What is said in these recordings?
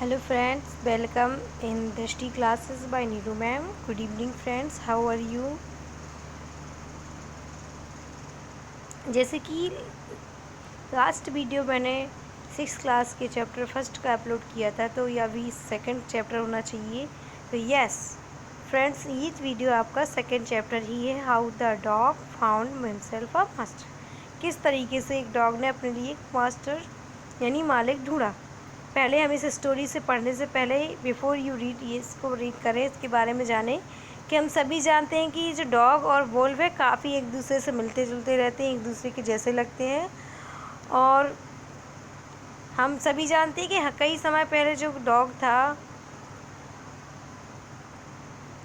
Hello friends, welcome in Drishti classes by Neeru ma'am. Good evening friends, how are you? जैसे कि last video मैंने 6th class के chapter first का upload किया था, तो ये अभी सेकंड चैप्टर होना चाहिए। तो यस फ्रेंड्स, ये वीडियो आपका सेकंड चैप्टर ही है। How the dog found himself a master. किस तरीके से एक डॉग ने अपने लिए एक मास्टर यानी मालिक ढूंढा। पहले हम इस स्टोरी से पढ़ने से पहले बिफोर यू रीड ये इसको रीड करें, इसके बारे में जानें कि हम सभी जानते हैं कि जो डॉग और वोल्फ है काफ़ी एक दूसरे से मिलते जुलते रहते हैं, एक दूसरे के जैसे लगते हैं। और हम सभी जानते हैं कि कई समय पहले जो डॉग था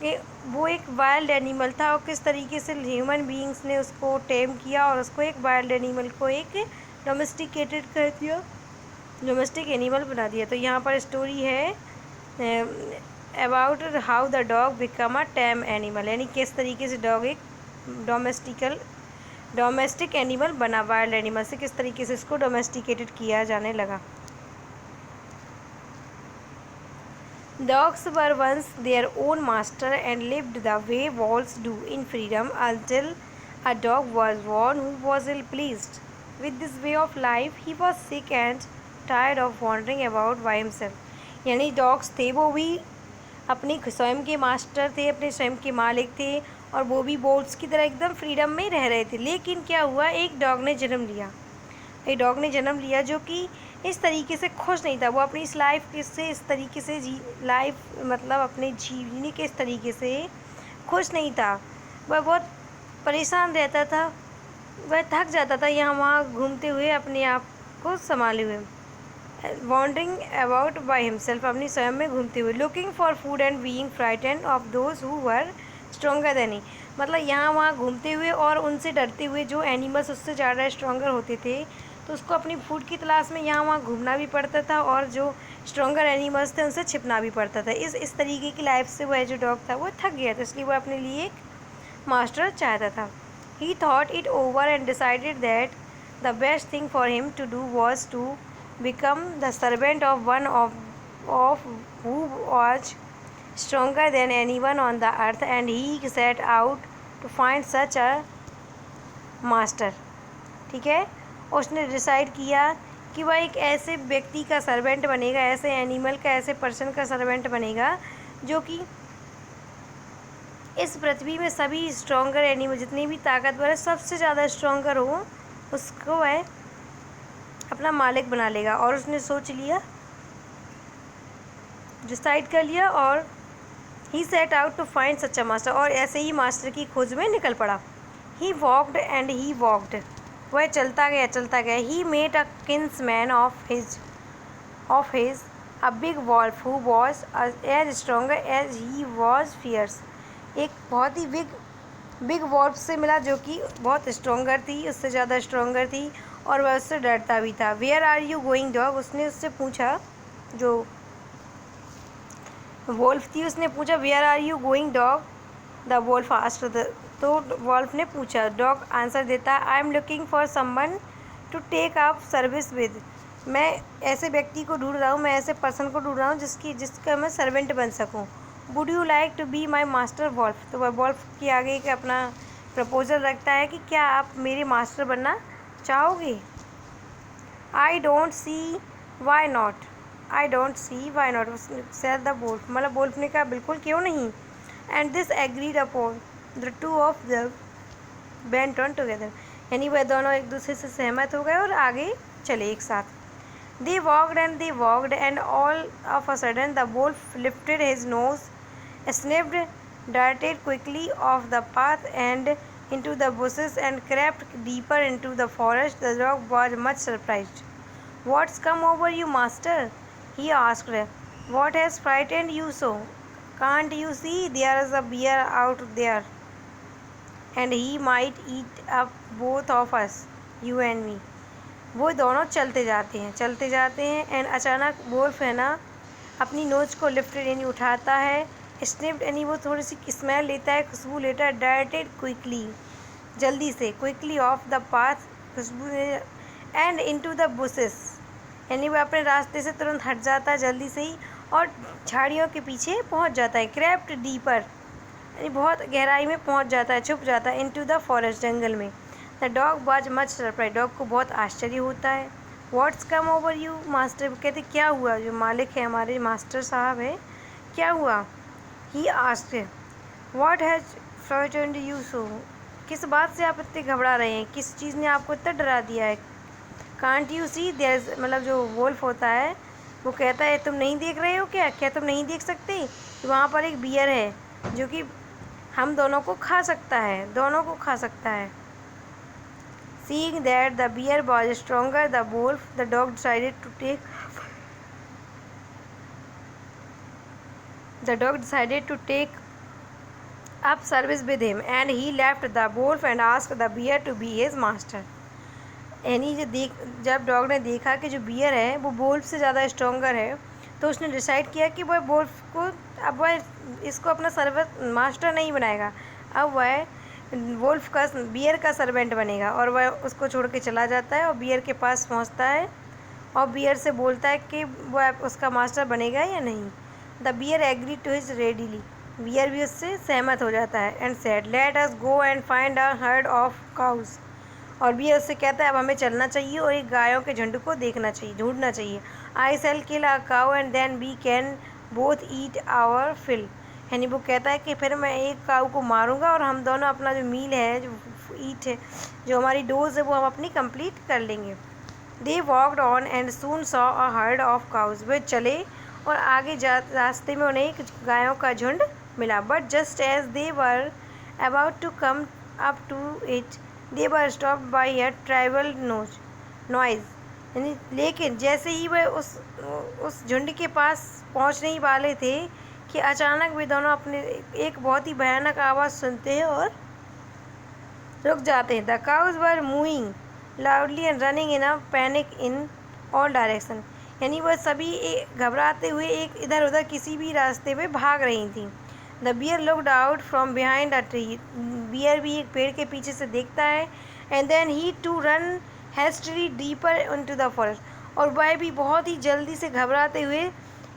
कि वो एक वाइल्ड एनिमल था, और किस तरीके से ह्यूमन बीइंग्स ने उसको टेम किया और उसको एक वाइल्ड एनिमल को एक डोमेस्टिकेटेड कर दिया, डोमेस्टिक एनिमल बना दिया। तो यहाँ पर स्टोरी है about how the dog become a time animal, यानी किस तरीके से डॉग एक डोमेस्टिक एनिमल बना, वाइल्ड एनिमल से किस तरीके से इसको डोमेस्टिकेटेड किया जाने लगा। Dogs were once their own master and lived the way wolves do in freedom until a dog was born who was ill-pleased with this way of life. He was sick and tired of wandering about by himself. यानी dogs थे वो भी अपनी स्वयं के master थे, अपने स्वयं के मालिक थे, और वो भी बोल्स की तरह एकदम फ्रीडम में रह रहे थे। लेकिन क्या हुआ, एक डॉग ने जन्म लिया, एक डॉग ने जन्म लिया जो कि इस तरीके से खुश नहीं था। वो अपनी इस लाइफ से इस तरीके से लाइफ मतलब अपने जीवनी के इस तरीके से खुश नहीं था। वह बहुत परेशान रहता था, वह थक जाता था यहाँ वहाँ घूमते हुए, अपने आप को संभाले हुए, वॉन्डरिंग अबाउट बाय हिमसेल्फ, अपनी स्वयं में घूमते हुए, looking for food and being frightened of those who were stronger than he. मतलब यहाँ वहाँ घूमते हुए और उनसे डरते हुए, जो एनिमल्स उससे ज़्यादा स्ट्रॉन्गर होते थे, तो उसको अपनी फूड की तलाश में यहाँ वहाँ घूमना भी पड़ता था, और जो स्ट्रॉन्गर एनिमल्स थे उनसे छिपना भी पड़ता था। इस तरीके की लाइफ से वह जो डॉग था वो थक गया था, इसलिए वह अपने लिए एक मास्टर चाहता था। He thought it over and decided that the best thing for him to do was to become the servant of one of who was stronger than anyone on the earth, and he set out to find such a master। ठीक है, उसने decide किया कि वह एक ऐसे व्यक्ति का सर्वेंट बनेगा, ऐसे एनिमल का, ऐसे पर्सन का सर्वेंट बनेगा जो कि इस पृथ्वी में सभी स्ट्रॉन्गर एनिमल, जितनी भी ताकतवर है, सबसे ज़्यादा स्ट्रॉन्गर हो, उसको वह अपना मालिक बना लेगा। और उसने सोच लिया, डिसाइड कर लिया, और he set out to find such a master, और ऐसे ही मास्टर की खोज में निकल पड़ा। He walked and he walked, वह चलता गया। He met a kinsman of his a big wolf who was as stronger as he was fierce. एक बहुत ही बिग वॉल्फ से मिला जो कि बहुत स्ट्रॉन्गर थी, उससे ज़्यादा स्ट्रॉन्गर थी, और वह उससे डरता भी था। Where are you going dog, उसने उससे पूछा, जो वोल्फ थी उसने पूछा, where are you going dog, the wolf asked. तो वोल्फ ने पूछा, डॉग आंसर देता, I am looking for someone to take up service with. मैं ऐसे व्यक्ति को ढूंढ रहा हूँ, मैं ऐसे पर्सन को ढूंढ रहा हूँ जिसका मैं सर्वेंट बन सकूँ। Would you like to be my master wolf. तो वह वोल्फ के आगे एक अपना प्रपोजल रखता है कि क्या आप मेरे मास्टर बनना चाहोगे। I don't see why not, I don't see why not said the wolf, मतलब वोल्फ ने कहा बिल्कुल क्यों नहीं। And this agreed upon the two of the went on together, यानी वह दोनों एक दूसरे से सहमत हो गए और आगे चले एक साथ। they walked and all of a sudden the wolf lifted his nose, sniffed, darted quickly off the path and into the bushes and crept deeper into the forest. The dog was much surprised. What's come over you, master? He asked. What has frightened you so? Can't you see there is a bear out there, and he might eat up both of us, you and me. वो दोनों चलते जाते हैं and अचानक Wolff है ना अपनी नोच को लिफ्टेड यानी उठाता है, स्निफ्ड यानी वो थोड़ी सी स्मेल लेता है, खुशबू लेता है, डायरेक्टेड क्विकली जल्दी से, क्विकली ऑफ द पाथ खुशबू, एंड इनटू द बुशेस यानी वह अपने रास्ते से तुरंत हट जाता है जल्दी से ही और झाड़ियों के पीछे पहुंच जाता है। क्रेप्ट डीपर, यानी बहुत गहराई में पहुंच जाता है, छुप जाता है। इनटू द फॉरेस्ट, जंगल में। The dog was much surprise, dog को बहुत आश्चर्य होता है। What's come over you master, कहते क्या हुआ, जो मालिक है हमारे मास्टर साहब है, क्या हुआ। He asked what has frightened you so, किस बात से आप इतने घबरा रहे हैं, किस चीज़ ने आपको इतना डरा दिया है। कांट यू सी देयर, मतलब जो वोल्फ होता है वो कहता है तुम नहीं देख रहे हो क्या, क्या तुम नहीं देख सकते कि वहाँ पर एक बियर है जो कि हम दोनों को खा सकता है, दोनों को खा सकता है। Seeing that the bear was stronger than the wolf, the dog decided to take up service with him, and he left the wolf and asked the bear to be his master. यानी जब dog ने देखा कि जो beer है वो Wolff से ज़्यादा स्ट्रॉन्गर है, तो उसने डिसाइड किया कि वह वोल्फ को, अब वह इसको अपना मास्टर नहीं बनाएगा, अब वह वोल्फ का, बियर का सर्वेंट बनेगा। और वह उसको छोड़ के चला जाता है और बियर के पास पहुंचता है और बियर से बोलता है कि वह उसका मास्टर बनेगा या नहीं। The bear agree to his readily, bear भी उससे सहमत हो जाता है। And said let us go and find a herd of cows, और बियर उससे कहता है अब हमें चलना चाहिए और एक गायों के झुंड को देखना चाहिए, ढूंढना चाहिए। I shall kill a cow and then we can both eat our fill, यानी वो कहता है कि फिर मैं एक काऊ को मारूंगा और हम दोनों अपना जो मील है, जो ईट है, जो हमारी डोज है, वो हम अपनी कंप्लीट कर लेंगे। They walked on and soon saw a herd of cows, वे चले और आगे रास्ते में उन्हें एक गायों का झुंड मिला। But just as they were about to come up to it they were stopped by a tribal noise, यानी लेकिन जैसे ही वह उस झुंड के पास पहुंचने ही वाले थे कि अचानक वे दोनों अपने एक बहुत ही भयानक आवाज़ सुनते हैं और रुक जाते हैं। The cows were moving loudly and running in a panic in all direction, यानी वह सभी घबराते हुए एक इधर उधर किसी भी रास्ते में भाग रही थी। The bear looked out from behind a tree, bear भी एक पेड़ के पीछे से देखता है। And then he too run hastily deeper into the forest, और वह भी बहुत ही जल्दी से घबराते हुए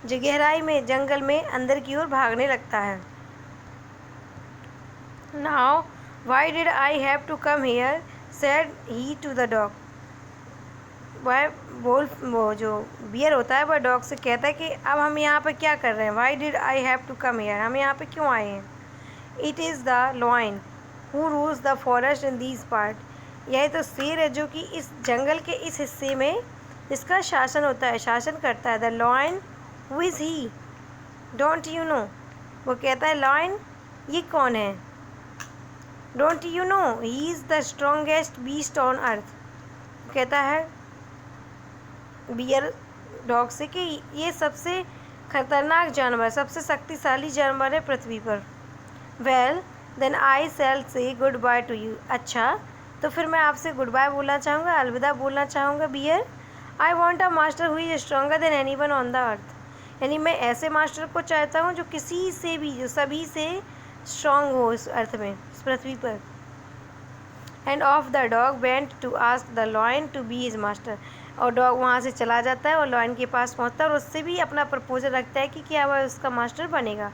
जो गहराई में, जंगल में अंदर की ओर भागने लगता है। Now why did I have to come here said he to the dog, वह वो जो बियर होता है वह डॉग से कहता है कि अब हम यहाँ पे क्या कर रहे हैं। Why did I have to come here, हम यहाँ पे क्यों आए हैं। It is the lion who rules the forest in these part, यह तो शेर है जो कि इस जंगल के इस हिस्से में इसका शासन होता है, शासन करता है। The lion who is he don't you know, वो कहता है लॉइन ये कौन है। Don't you know he is the strongest beast on earth, कहता है बियर डॉग से कि ये सबसे खतरनाक जानवर, सबसे शक्तिशाली जानवर है पृथ्वी पर। Well then I shall say goodbye to you, अच्छा तो फिर मैं आपसे गुड बाय बोलना चाहूँगा, अलविदा बोलना चाहूँगा bear. I want a master who is stronger than anyone on the earth, यानी मैं ऐसे मास्टर को चाहता हूँ जो किसी से भी, जो सभी से स्ट्रॉन्ग हो इस अर्थ में, इस पृथ्वी पर। And off the dog went to ask the lion to be his master, और डॉग वहाँ से चला जाता है और लॉयन के पास पहुँचता है और उससे भी अपना प्रपोजल रखता है कि क्या वह उसका मास्टर बनेगा।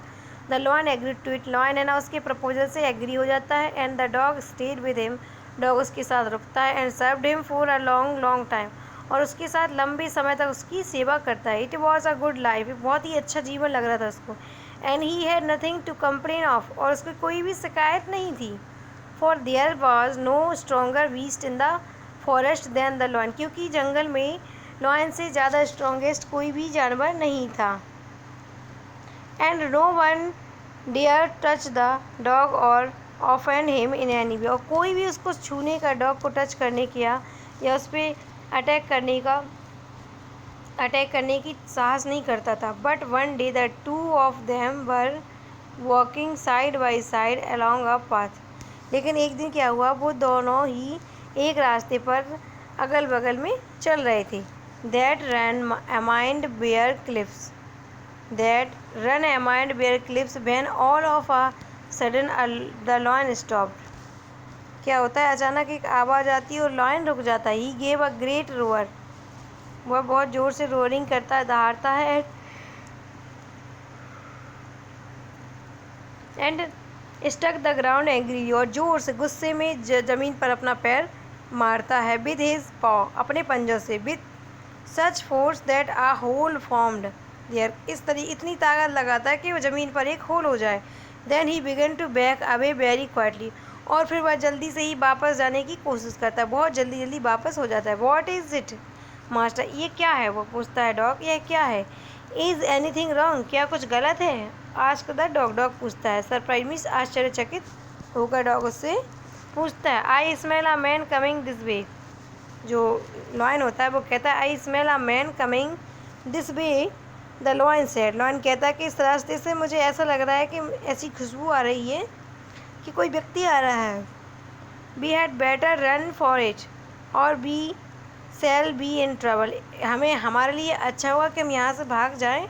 The lion agree to it, lion है ना उसके प्रपोजल से एग्री हो जाता है। And the dog stayed with him, dog उसके साथ रुकता है। And served him for a long long time, और उसके साथ लंबे समय तक उसकी सेवा करता है। It was a good life, बहुत ही अच्छा जीवन लग रहा था उसको। And he had nothing to complain of, और उसको कोई भी शिकायत नहीं थी। For there was no stronger beast in the forest than the lion, क्योंकि जंगल में लॉयन से ज़्यादा स्ट्रॉन्गेस्ट कोई भी जानवर नहीं था। And no one dare touch the dog or offend him in any way, और कोई भी उसको छूने का, डॉग को टच करने किया या उस पर अटैक करने की साहस नहीं करता था। But one day the two of them were walking side by side along a path, लेकिन एक दिन क्या हुआ, वो दोनों ही एक रास्ते पर अगल बगल में चल रहे थे। That run amid bare cliffs when all of a sudden the lion stopped, क्या होता है अचानक एक आवाज़ आती है और लॉयन रुक जाता है। He gave a great roar, वह बहुत ज़ोर से रोरिंग करता है, दहाड़ता है and stuck the ground angry, और जोर से गुस्से में ज़मीन पर अपना पैर मारता है, विद हिज पॉ, अपने पंजों से, with such force that a hole formed there, इतनी ताकत लगाता है कि वो ज़मीन पर एक होल हो जाए। Then he began to back away very quietly, और फिर वह जल्दी से ही वापस जाने की कोशिश करता है, बहुत जल्दी जल्दी वापस हो जाता है। वॉट इज़ इट मास्टर, ये क्या है, वो पूछता है डॉग, यह क्या है। इज़ एनीथिंग रॉन्ग, क्या कुछ गलत है, आस्क द डॉग, डॉग पूछता है। सरप्राइज मीन्स आश्चर्यचकित होकर डॉग उससे पूछता है। I smell a man coming this way, जो लॉयन होता है वो कहता है I smell a man coming this way, the lion said, lion कहता है कि इस रास्ते से मुझे ऐसा लग रहा है कि ऐसी खुशबू आ रही है कि कोई व्यक्ति आ रहा है। We had better run for it or we shall be in trouble, हमें, हमारे लिए अच्छा हुआ कि हम यहाँ से भाग जाएं,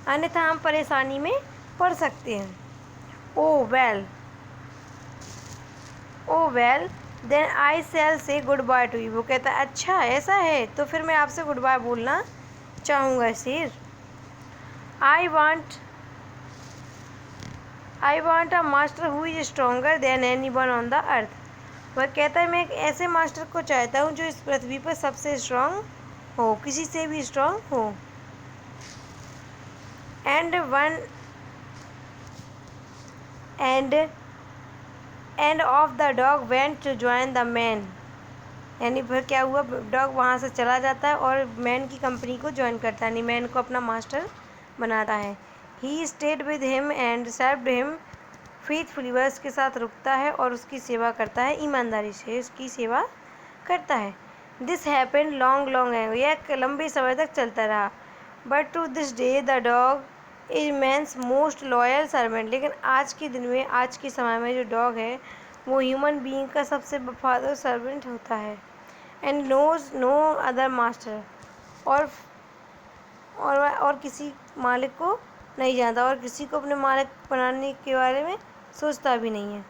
अन्यथा हम परेशानी में पड़ सकते हैं। Oh well, oh well then I shall say goodbye to you, वो कहता है अच्छा ऐसा है तो फिर मैं आपसे गुड बाय बोलना चाहूँगा सिर। आई want a master who is stronger then anyone on the अर्थ, वह कहता है मैं एक ऐसे मास्टर को चाहता हूँ जो इस पृथ्वी पर सबसे स्ट्रांग हो, किसी से भी स्ट्रांग हो। And one and off the dog went to join the man, यानी फिर क्या हुआ, डॉग वहाँ से चला जाता है और मैन की कंपनी को ज्वाइन करता है, यानी मैन को अपना मास्टर बनाता है। He stayed with him and served him faithfully, वह उसके साथ रुकता है और उसकी सेवा करता है, ईमानदारी से उसकी सेवा करता है। This happened long long ago, यह लंबे समय तक चलता रहा। But to this day the dog is man's most loyal servant, लेकिन आज के दिन में, आज के समय में जो डॉग है वो ह्यूमन बीइंग का सबसे वफादार सर्वेंट होता है। And knows no other master, और और किसी मालिक को नहीं जानता, और किसी को अपने मालिक बनाने के बारे में सोचता भी नहीं है।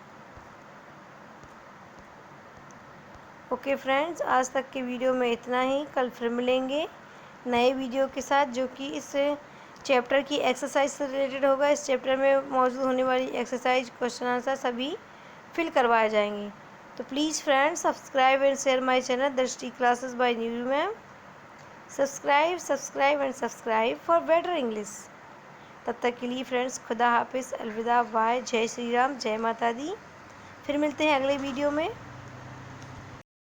ओके फ्रेंड्स, आज तक के वीडियो में इतना ही। कल फिर मिलेंगे नए वीडियो के साथ जो कि इस चैप्टर की एक्सरसाइज से रिलेटेड होगा। इस चैप्टर में मौजूद होने वाली एक्सरसाइज, क्वेश्चन आंसर सभी फिल करवाए जाएंगे। तो please friends subscribe and share my channel Drishti classes by Neeru ma'am. Subscribe and subscribe for better English. तब तक के लिए फ्रेंड्स खुदा हाफिज़, अलविदा, बाय, जय श्री राम, जय माता दी। फिर मिलते हैं अगले वीडियो में।